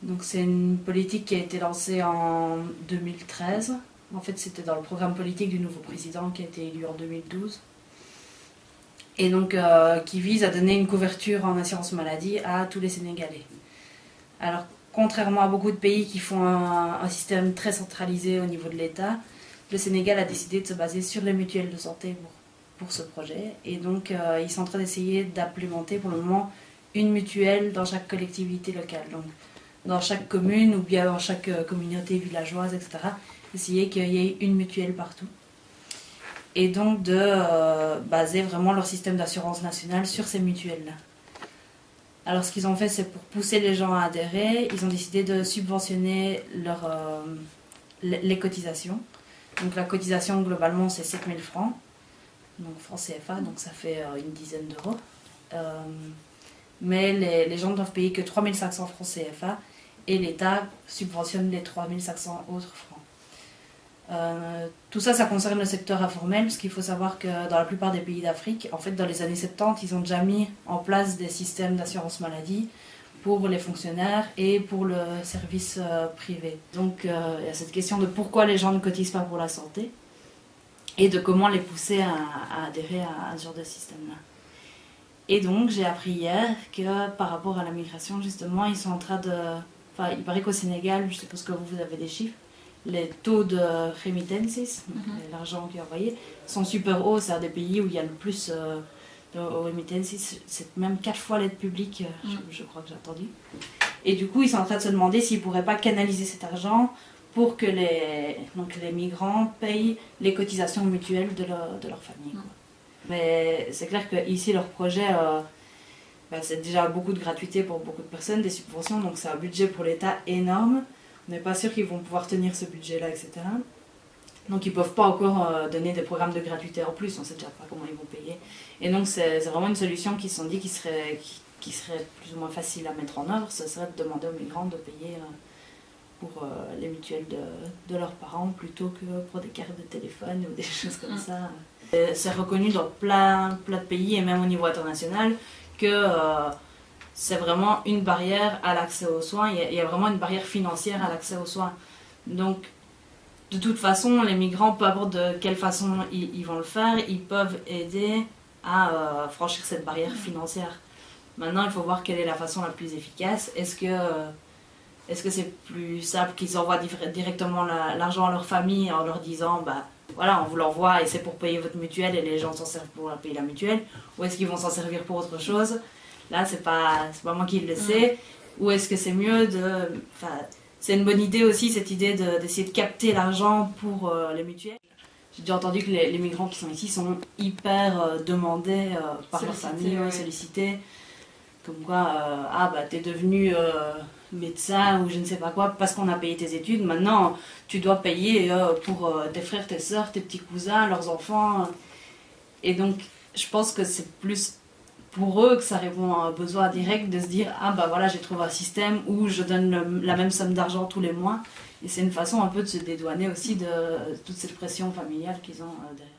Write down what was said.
Donc c'est une politique qui a été lancée en 2013. En fait, c'était dans le programme politique du nouveau président qui a été élu en 2012. Et donc qui vise à donner une couverture en assurance maladie à tous les Sénégalais. Alors, contrairement à beaucoup de pays qui font un système très centralisé au niveau de l'État, le Sénégal a décidé de se baser sur les mutuelles de santé pour ce projet. Et donc, ils sont en train d'essayer d'implémenter pour le moment une mutuelle dans chaque collectivité locale. Donc, dans chaque commune ou bien dans chaque communauté villageoise, etc. Essayer qu'il y ait une mutuelle partout. Et donc de baser vraiment leur système d'assurance nationale sur ces mutuelles-là. Alors ce qu'ils ont fait, c'est pour pousser les gens à adhérer, ils ont décidé de subventionner les cotisations. Donc la cotisation globalement c'est 7 000 francs, donc francs CFA, donc ça fait une dizaine d'euros. Mais les gens ne doivent payer que 3 500 francs CFA et l'État subventionne les 3 500 autres francs. Tout ça, ça concerne le secteur informel, parce qu'il faut savoir que dans la plupart des pays d'Afrique, en fait, dans les années 70, ils ont déjà mis en place des systèmes d'assurance maladie pour les fonctionnaires et pour le service privé. Donc, il y a cette question de pourquoi les gens ne cotisent pas pour la santé et de comment les pousser à adhérer à ce genre de système-là. Et donc, j'ai appris hier que par rapport à la migration, justement, ils sont en train de... Enfin, il paraît qu'au Sénégal, je suppose que vous avez des chiffres, les taux de remittances, l'argent qui est envoyé, sont super hauts. C'est un des pays où il y a le plus de remittances. C'est même 4 fois l'aide publique, je crois que j'ai entendu. Et du coup, ils sont en train de se demander s'ils ne pourraient pas canaliser cet argent pour que les migrants payent les cotisations mutuelles de leur famille. Quoi. Mais c'est clair qu'ici, leur projet, c'est déjà beaucoup de gratuité pour beaucoup de personnes, des subventions, donc c'est un budget pour l'État énorme. On n'est pas sûr qu'ils vont pouvoir tenir ce budget-là, etc. Donc ils ne peuvent pas encore donner des programmes de gratuité en plus, on ne sait déjà pas comment ils vont payer. Et donc c'est vraiment une solution qu'ils se sont dit qui serait plus ou moins facile à mettre en œuvre, ce serait de demander aux migrants de payer pour les mutuelles de leurs parents plutôt que pour des cartes de téléphone ou des choses comme ça. C'est reconnu dans plein de pays et même au niveau international que... c'est vraiment une barrière à l'accès aux soins. Il y a vraiment une barrière financière à l'accès aux soins. Donc, de toute façon, les migrants, peu importe de quelle façon ils vont le faire, ils peuvent aider à franchir cette barrière financière. Maintenant, il faut voir quelle est la façon la plus efficace. Est-ce que c'est plus simple qu'ils envoient directement l'argent à leur famille en leur disant voilà, on vous l'envoie et c'est pour payer votre mutuelle et les gens s'en servent pour payer la mutuelle, ou est-ce qu'ils vont s'en servir pour autre chose? Là, c'est pas moi qui le sais. Ou est-ce que c'est mieux de... c'est une bonne idée aussi, cette idée d'essayer de capter l'argent pour les mutuelles. J'ai déjà entendu que les migrants qui sont ici sont hyper demandés par leur famille, sollicités. Comme quoi, t'es devenu médecin ou je ne sais pas quoi parce qu'on a payé tes études. Maintenant, tu dois payer pour tes frères, tes sœurs, tes petits cousins, leurs enfants. Et donc, je pense que c'est plus... pour eux que ça répond à un besoin direct de se dire voilà, j'ai trouvé un système où je donne la même somme d'argent tous les mois et c'est une façon un peu de se dédouaner aussi de toute cette pression familiale qu'ils ont derrière.